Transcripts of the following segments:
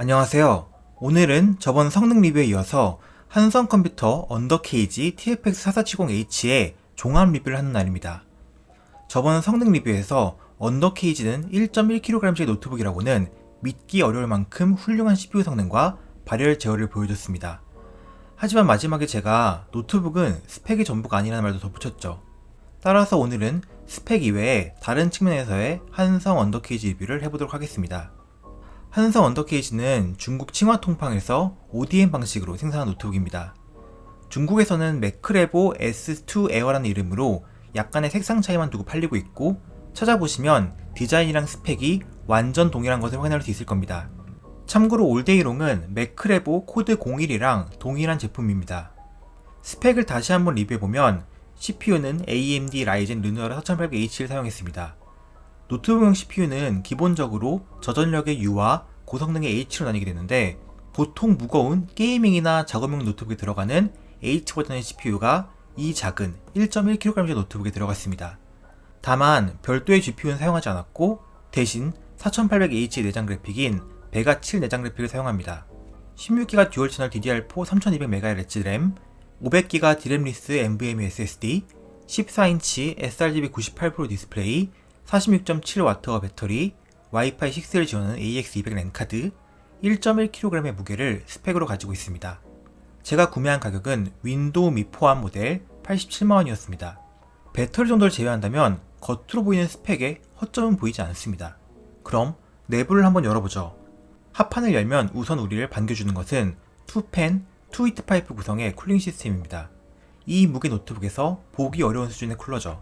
안녕하세요. 오늘은 저번 성능 리뷰에 이어서 한성컴퓨터 언더케이지 TFX4470H의 종합 리뷰를 하는 날입니다. 저번 성능 리뷰에서 언더케이지는 1.1kg짜리 노트북이라고는 믿기 어려울 만큼 훌륭한 CPU 성능과 발열 제어를 보여줬습니다. 하지만 마지막에 제가 노트북은 스펙이 전부가 아니라는 말도 덧붙였죠. 따라서 오늘은 스펙 이외에 다른 측면에서의 한성 언더케이지 리뷰를 해보도록 하겠습니다. 한성 언더케이지는 중국 칭화 통팡에서 ODM 방식으로 생산한 노트북입니다. 중국에서는 매크레보 S2 에어라는 이름으로 약간의 색상 차이만 두고 팔리고 있고, 찾아보시면 디자인이랑 스펙이 완전 동일한 것을 확인할 수 있을 겁니다. 참고로 올데이롱은 매크레보 코드 01이랑 동일한 제품입니다. 스펙을 다시 한번 리뷰해보면 CPU는 AMD 라이젠 르누아라 4800H를 사용했습니다. 노트북용 CPU는 기본적으로 저전력의 U와 고성능의 H로 나뉘게 되는데, 보통 무거운 게이밍이나 작업용 노트북에 들어가는 H 버전의 CPU가 이 작은 1.1kg짜리 노트북에 들어갔습니다. 다만 별도의 GPU는 사용하지 않았고, 대신 4800H 내장 그래픽인 베가 7 내장 그래픽을 사용합니다. 16기가 듀얼 채널 DDR4 3200MHz 램, 500기가 디램리스 NVMe SSD, 14인치 sRGB 98% 디스플레이, 46.7Wh 배터리, 와이파이 6를 지원하는 AX200 랜카드, 1.1kg의 무게를 스펙으로 가지고 있습니다. 제가 구매한 가격은 윈도우 미 포함 모델 87만원이었습니다. 배터리 정도를 제외한다면 겉으로 보이는 스펙에 허점은 보이지 않습니다. 그럼 내부를 한번 열어보죠. 합판을 열면 우선 우리를 반겨주는 것은 투펜, 투히트 파이프 구성의 쿨링 시스템입니다. 이 무게 노트북에서 보기 어려운 수준의 쿨러죠.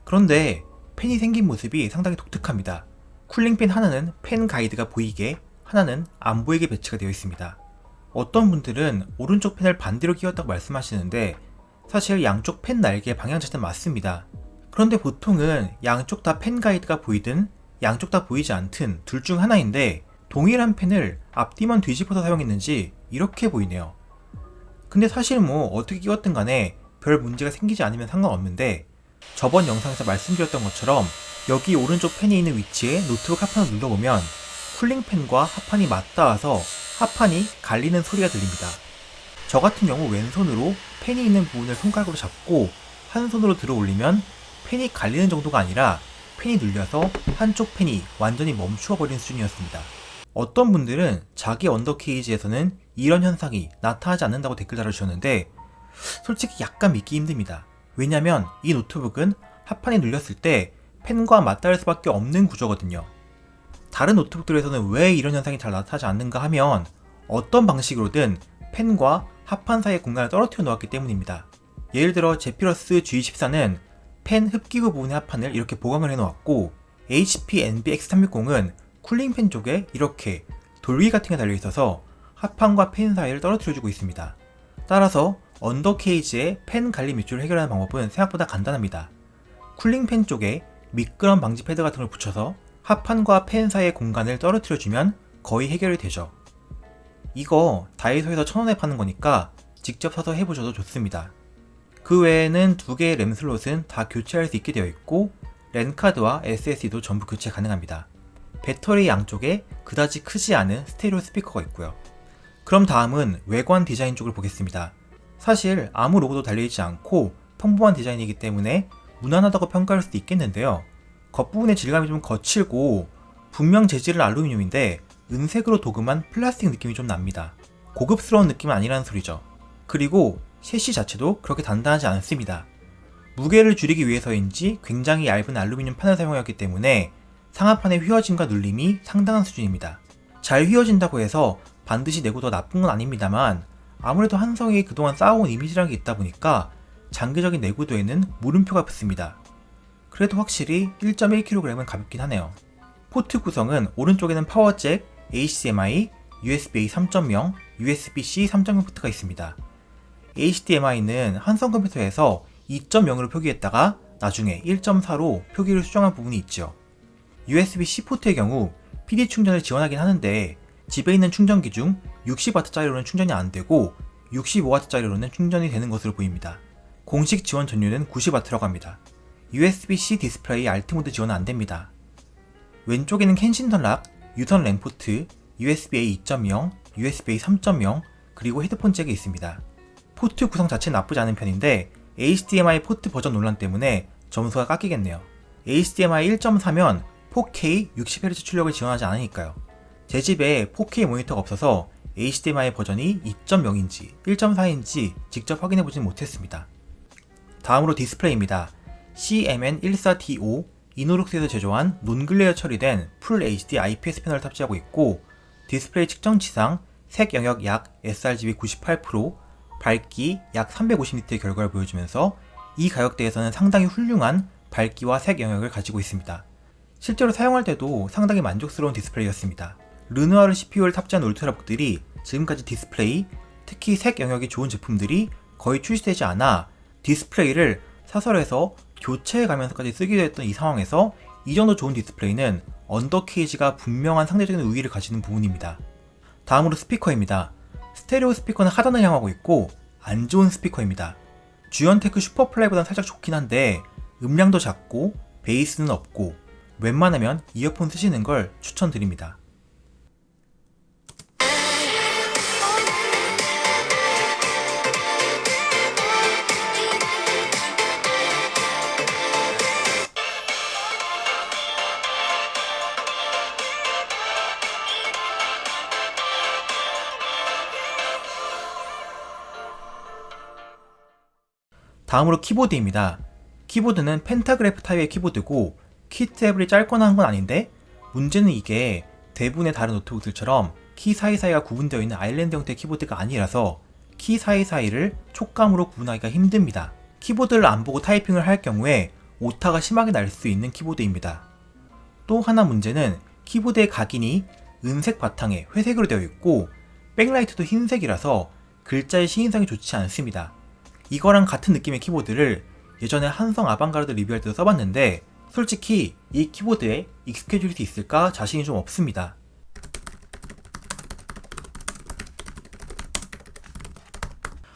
그런데 팬이 생긴 모습이 상당히 독특합니다. 쿨링팬 하나는 팬 가이드가 보이게, 하나는 안 보이게 배치가 되어 있습니다. 어떤 분들은 오른쪽 팬을 반대로 끼웠다고 말씀하시는데, 사실 양쪽 팬 날개의 방향 자체는 맞습니다. 그런데 보통은 양쪽 다 팬 가이드가 보이든 양쪽 다 보이지 않든 둘 중 하나인데, 동일한 펜을 앞뒤만 뒤집어서 사용했는지 이렇게 보이네요. 근데 사실 어떻게 끼웠든 간에 별 문제가 생기지 않으면 상관없는데, 저번 영상에서 말씀드렸던 것처럼 여기 오른쪽 펜이 있는 위치에 노트북 합판을 눌러보면 쿨링팬과 합판이 맞닿아서 합판이 갈리는 소리가 들립니다. 저 같은 경우 왼손으로 펜이 있는 부분을 손가락으로 잡고 한 손으로 들어 올리면 펜이 갈리는 정도가 아니라 펜이 눌려서 한쪽 펜이 완전히 멈추어 버리는 수준이었습니다. 어떤 분들은 자기 언더케이지에서는 이런 현상이 나타나지 않는다고 댓글 달아주셨는데, 솔직히 약간 믿기 힘듭니다. 왜냐면 이 노트북은 합판이 눌렸을 때 펜과 맞닿을 수밖에 없는 구조거든요. 다른 노트북들에서는 왜 이런 현상이 잘 나타나지 않는가 하면 어떤 방식으로든 펜과 합판 사이의 공간을 떨어뜨려 놓았기 때문입니다. 예를 들어 제피러스 G14는 펜 흡기구 부분의 합판을 이렇게 보강을 해 놓았고, HP NBX360은 쿨링팬 쪽에 이렇게 돌기 같은 게 달려 있어서 합판과 펜 사이를 떨어뜨려주고 있습니다. 따라서 언더케이지의 펜 갈림 이슈를 해결하는 방법은 생각보다 간단합니다. 쿨링팬 쪽에 미끄럼 방지 패드 같은 걸 붙여서 합판과 펜 사이의 공간을 떨어뜨려주면 거의 해결이 되죠. 이거 다이소에서 1000원에 파는 거니까 직접 사서 해보셔도 좋습니다. 그 외에는 2개의 램 슬롯은 다 교체할 수 있게 되어 있고, 랜카드와 SSD도 전부 교체 가능합니다. 배터리 양쪽에 그다지 크지 않은 스테레오 스피커가 있고요. 그럼 다음은 외관 디자인 쪽을 보겠습니다. 사실 아무 로고도 달려있지 않고 평범한 디자인이기 때문에 무난하다고 평가할 수도 있겠는데요. 겉부분의 질감이 좀 거칠고, 분명 재질은 알루미늄인데 은색으로 도금한 플라스틱 느낌이 좀 납니다. 고급스러운 느낌은 아니라는 소리죠. 그리고 셰시 자체도 그렇게 단단하지 않습니다. 무게를 줄이기 위해서인지 굉장히 얇은 알루미늄 판을 사용하였기 때문에 상하판의 휘어짐과 눌림이 상당한 수준입니다. 잘 휘어진다고 해서 반드시 내구도가 나쁜 건 아닙니다만, 아무래도 한성이 그동안 쌓아온 이미지라는 게 있다 보니까 장기적인 내구도에는 물음표가 붙습니다. 그래도 확실히 1.1kg은 가볍긴 하네요. 포트 구성은 오른쪽에는 파워잭, HDMI, USB-A 3.0, USB-C 3.0 포트가 있습니다. HDMI는 한성 컴퓨터에서 2.0으로 표기했다가 나중에 1.4로 표기를 수정한 부분이 있죠. USB-C 포트의 경우 PD 충전을 지원하긴 하는데, 집에 있는 충전기 중 60W짜리로는 충전이 안되고 65W짜리로는 충전이 되는 것으로 보입니다. 공식 지원 전류는 90W라고 합니다. USB-C 디스플레이 알트 모드 지원은 안됩니다. 왼쪽에는 켄신 턴락, 유선 램 포트, USB-A 2.0, USB-A 3.0, 그리고 헤드폰 잭이 있습니다. 포트 구성 자체는 나쁘지 않은 편인데 HDMI 포트 버전 논란 때문에 점수가 깎이겠네요. HDMI 1.4면 4K 60Hz 출력을 지원하지 않으니까요. 제 집에 4K 모니터가 없어서 HDMI 버전이 2.0인지 1.4인지 직접 확인해보진 못했습니다. 다음으로 디스플레이입니다. CMN14D5 이노룩스에서 제조한 논글레어 처리된 풀 HD IPS 패널을 탑재하고 있고, 디스플레이 측정치상 색 영역 약 sRGB 98%, 밝기 약 350니트의 결과를 보여주면서 이 가격대에서는 상당히 훌륭한 밝기와 색 영역을 가지고 있습니다. 실제로 사용할 때도 상당히 만족스러운 디스플레이였습니다. 르누아르 CPU를 탑재한 울트라북들이 지금까지 디스플레이, 특히 색 영역이 좋은 제품들이 거의 출시되지 않아 디스플레이를 사설에서 교체해가면서까지 쓰기도 했던 이 상황에서 이 정도 좋은 디스플레이는 언더케이지가 분명한 상대적인 우위를 가지는 부분입니다. 다음으로 스피커입니다. 스테레오 스피커는 하단을 향하고 있고 안 좋은 스피커입니다. 주연테크 슈퍼플라이보다는 살짝 좋긴 한데 음량도 작고 베이스는 없고 웬만하면 이어폰 쓰시는 걸 추천드립니다. 다음으로 키보드입니다. 키보드는 펜타그래프 타입의 키보드고 키 트래블이 짧거나 한 건 아닌데 문제는 이게 대부분의 다른 노트북들처럼 키 사이사이가 구분되어 있는 아일랜드 형태의 키보드가 아니라서 키 사이사이를 촉감으로 구분하기가 힘듭니다. 키보드를 안 보고 타이핑을 할 경우에 오타가 심하게 날 수 있는 키보드입니다. 또 하나 문제는 키보드의 각인이 은색 바탕에 회색으로 되어 있고 백라이트도 흰색이라서 글자의 시인성이 좋지 않습니다. 이거랑 같은 느낌의 키보드를 예전에 한성 아방가르드 리뷰할 때도 써봤는데 솔직히 이 키보드에 익숙해질 수 있을까 자신이 좀 없습니다.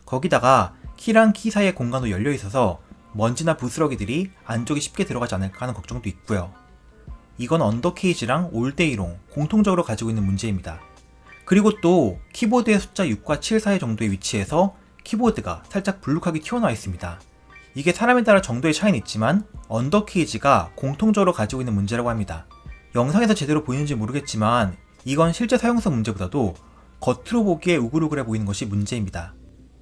거기다가 키랑 키 사이의 공간도 열려 있어서 먼지나 부스러기들이 안쪽에 쉽게 들어가지 않을까 하는 걱정도 있고요. 이건 언더케이지랑 올데이롱 공통적으로 가지고 있는 문제입니다. 그리고 또 키보드의 숫자 6과 7 사이 정도의 위치에서 키보드가 살짝 불룩하게 튀어나와 있습니다. 이게 사람에 따라 정도의 차이는 있지만 언더케이지가 공통적으로 가지고 있는 문제라고 합니다. 영상에서 제대로 보이는지 모르겠지만 이건 실제 사용성 문제보다도 겉으로 보기에 우글우글해 보이는 것이 문제입니다.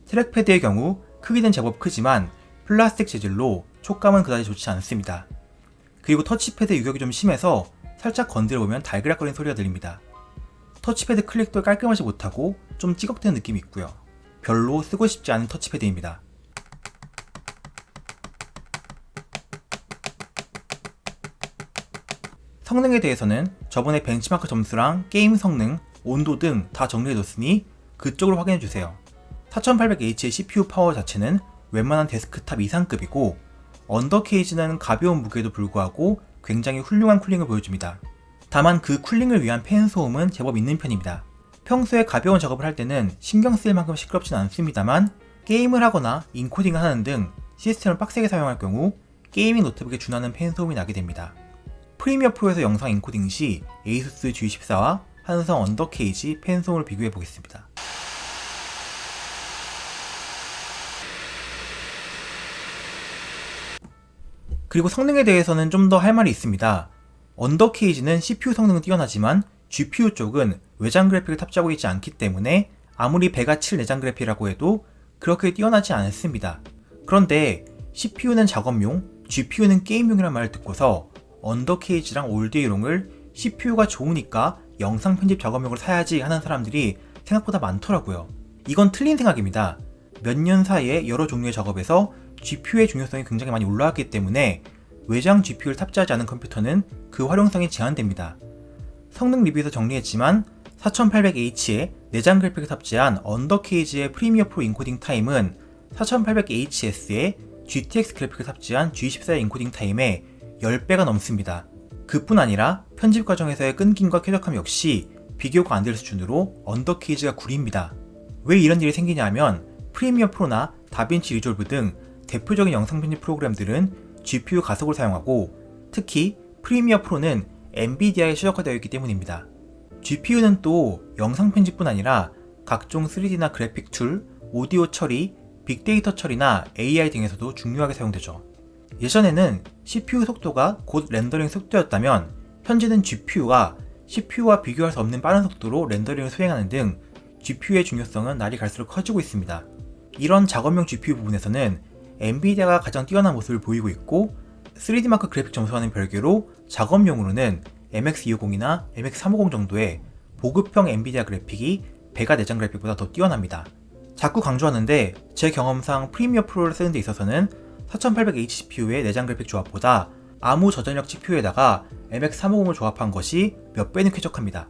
트랙패드의 경우 크기는 제법 크지만 플라스틱 재질로 촉감은 그다지 좋지 않습니다. 그리고 터치패드 유격이 좀 심해서 살짝 건드려보면 달그락거리는 소리가 들립니다. 터치패드 클릭도 깔끔하지 못하고 좀 찌걱대는 느낌이 있고요. 별로 쓰고 싶지 않은 터치패드입니다. 성능에 대해서는 저번에 벤치마크 점수랑 게임 성능, 온도 등 다 정리해뒀으니 그쪽으로 확인해주세요. 4800H의 CPU 파워 자체는 웬만한 데스크탑 이상급이고 언더케이지는 가벼운 무게에도 불구하고 굉장히 훌륭한 쿨링을 보여줍니다. 다만 그 쿨링을 위한 팬 소음은 제법 있는 편입니다. 평소에 가벼운 작업을 할 때는 신경 쓰일 만큼 시끄럽진 않습니다만 게임을 하거나 인코딩을 하는 등 시스템을 빡세게 사용할 경우 게이밍 노트북에 준하는 팬 소음이 나게 됩니다. 프리미어 프로에서 영상 인코딩 시 에이수스 G14와 한성 언더케이지 팬 소음을 비교해 보겠습니다. 그리고 성능에 대해서는 좀 더 할 말이 있습니다. 언더케이지는 CPU 성능은 뛰어나지만 GPU 쪽은 외장 그래픽을 탑재하고 있지 않기 때문에 아무리 배가 7 내장 그래픽이라고 해도 그렇게 뛰어나지 않습니다. 그런데 CPU는 작업용, GPU는 게임용이란 말을 듣고서 언더케이지랑 올데이롱을 CPU가 좋으니까 영상 편집 작업용으로 사야지 하는 사람들이 생각보다 많더라고요. 이건 틀린 생각입니다. 몇 년 사이에 여러 종류의 작업에서 GPU의 중요성이 굉장히 많이 올라왔기 때문에 외장 GPU를 탑재하지 않은 컴퓨터는 그 활용성이 제한됩니다. 성능 리뷰에서 정리했지만 4800H에 내장 그래픽을 탑재한 언더케이지의 프리미어 프로 인코딩 타임은 4800HS에 GTX 그래픽을 탑재한 G14의 인코딩 타임의 10배가 넘습니다. 그뿐 아니라 편집 과정에서의 끈김과 쾌적함 역시 비교가 안 될 수준으로 언더케이지가 구립니다. 왜 이런 일이 생기냐 하면 프리미어 프로나 다빈치 리졸브 등 대표적인 영상 편집 프로그램들은 GPU 가속을 사용하고 특히 프리미어 프로는 엔비디아에 최적화되어 있기 때문입니다. GPU는 또 영상 편집뿐 아니라 각종 3D나 그래픽 툴, 오디오 처리, 빅데이터 처리나 AI 등에서도 중요하게 사용되죠. 예전에는 CPU 속도가 곧 렌더링 속도였다면 현재는 GPU가 CPU와 비교할 수 없는 빠른 속도로 렌더링을 수행하는 등 GPU의 중요성은 날이 갈수록 커지고 있습니다. 이런 작업용 GPU 부분에서는 엔비디아가 가장 뛰어난 모습을 보이고 있고 3D마크 그래픽 점수와는 별개로 작업용으로는 MX250이나 MX350 정도의 보급형 엔비디아 그래픽이 배가 내장 그래픽보다 더 뛰어납니다. 자꾸 강조하는데 제 경험상 프리미어 프로를 쓰는 데 있어서는 4800H CPU의 내장 그래픽 조합보다 아무 저전력 CPU에다가 MX350을 조합한 것이 몇 배는 쾌적합니다.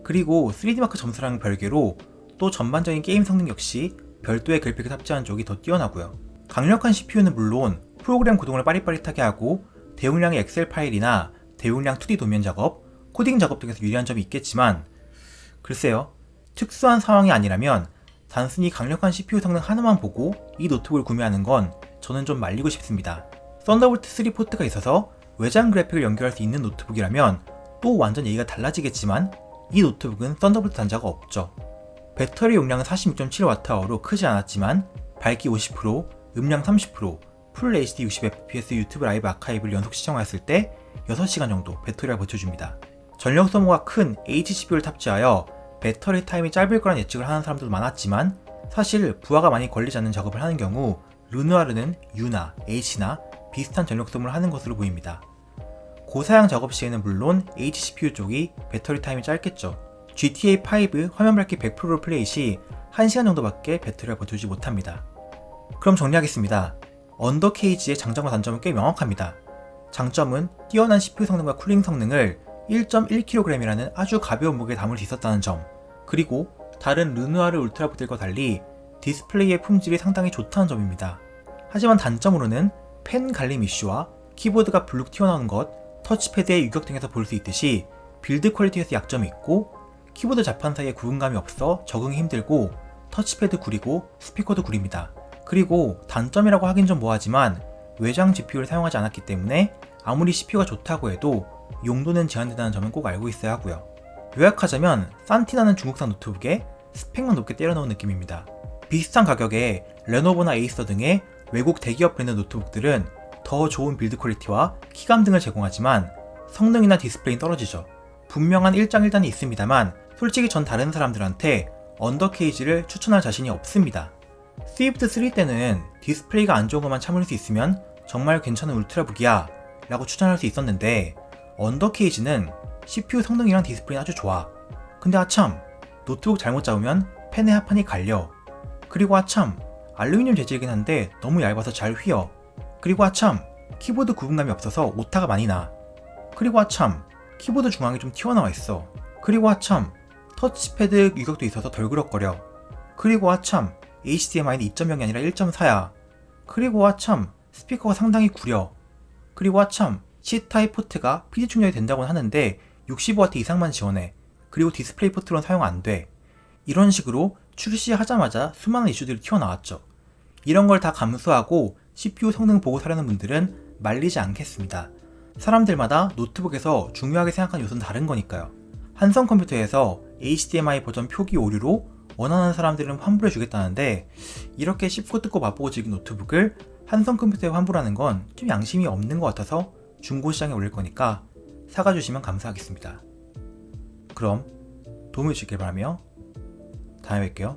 그리고 3D마크 점수랑 별개로 또 전반적인 게임 성능 역시 별도의 그래픽을 탑재한 쪽이 더 뛰어나고요. 강력한 CPU는 물론 프로그램 구동을 빠릿빠릿하게 하고 대용량의 엑셀 파일이나 대용량 2D 도면 작업, 코딩 작업 등에서 유리한 점이 있겠지만 글쎄요, 특수한 상황이 아니라면 단순히 강력한 CPU 성능 하나만 보고 이 노트북을 구매하는 건 저는 좀 말리고 싶습니다. 썬더볼트 3 포트가 있어서 외장 그래픽을 연결할 수 있는 노트북이라면 또 완전 얘기가 달라지겠지만 이 노트북은 썬더볼트 단자가 없죠. 배터리 용량은 46.7Wh로 크지 않았지만 밝기 50%, 음량 30%, 풀 HD 60fps 유튜브 라이브 아카이브를 연속 시청하였을 때 6시간 정도 배터리가 버텨줍니다. 전력 소모가 큰 HCPU를 탑재하여 배터리 타임이 짧을 거란 예측을 하는 사람들도 많았지만 사실 부하가 많이 걸리지 않는 작업을 하는 경우 르누아르는 U나 H나 비슷한 전력 소모를 하는 것으로 보입니다. 고사양 작업 시에는 물론 HCPU 쪽이 배터리 타임이 짧겠죠. GTA5 화면 밝기 100%를 플레이 시 1시간 정도밖에 배터리가 버텨주지 못합니다. 그럼 정리하겠습니다. 언더케이지의 장점과 단점은 꽤 명확합니다. 장점은 뛰어난 CPU 성능과 쿨링 성능을 1.1kg이라는 아주 가벼운 무게에 담을 수 있었다는 점, 그리고 다른 르누아르 울트라북들과 달리 디스플레이의 품질이 상당히 좋다는 점입니다. 하지만 단점으로는 펜 갈림 이슈와 키보드가 불룩 튀어나오는 것, 터치패드의 유격 등에서 볼 수 있듯이 빌드 퀄리티에서 약점이 있고 키보드 자판 사이에 구분감이 없어 적응이 힘들고 터치패드 구리고 스피커도 구립니다. 그리고 단점이라고 하긴 좀 뭐하지만 외장 GPU를 사용하지 않았기 때문에 아무리 CPU가 좋다고 해도 용도는 제한된다는 점은 꼭 알고 있어야 하고요. 요약하자면 산티나는 중국산 노트북에 스펙만 높게 때려넣은 느낌입니다. 비슷한 가격에 레노버나 에이서 등의 외국 대기업 브랜드 노트북들은 더 좋은 빌드 퀄리티와 키감 등을 제공하지만 성능이나 디스플레이는 떨어지죠. 분명한 일장일단이 있습니다만 솔직히 전 다른 사람들한테 언더케이지를 추천할 자신이 없습니다. 스위프트 3 때는 디스플레이가 안 좋은 것만 참을 수 있으면 정말 괜찮은 울트라북이야 라고 추천할 수 있었는데 언더케이지는 CPU 성능이랑 디스플레이는 아주 좋아. 근데 아참 노트북 잘못 잡으면 펜의 하판이 갈려. 그리고 아참 알루미늄 재질이긴 한데 너무 얇아서 잘 휘어. 그리고 아참 키보드 구분감이 없어서 오타가 많이 나. 그리고 아참 키보드 중앙이 좀 튀어나와 있어. 그리고 아참 터치패드 유격도 있어서 덜 그럭거려. 그리고 아참 HDMI는 2.0이 아니라 1.4야. 그리고 아참 스피커가 상당히 구려. 그리고 아참 C타입 포트가 PD 충전이 된다고는 하는데 65W 이상만 지원해. 그리고 디스플레이 포트로는 사용 안 돼. 이런 식으로 출시하자마자 수많은 이슈들이 튀어나왔죠. 이런 걸 다 감수하고 CPU 성능 보고 사려는 분들은 말리지 않겠습니다. 사람들마다 노트북에서 중요하게 생각하는 요소는 다른 거니까요. 한성 컴퓨터에서 HDMI 버전 표기 오류로 원하는 사람들은 환불해주겠다는데 이렇게 씹고 뜯고 맛보고 즐긴 노트북을 한성 컴퓨터에 환불하는 건 좀 양심이 없는 것 같아서 중고시장에 올릴 거니까 사가주시면 감사하겠습니다. 그럼 도움이 주시길 바라며 다음에 뵐게요.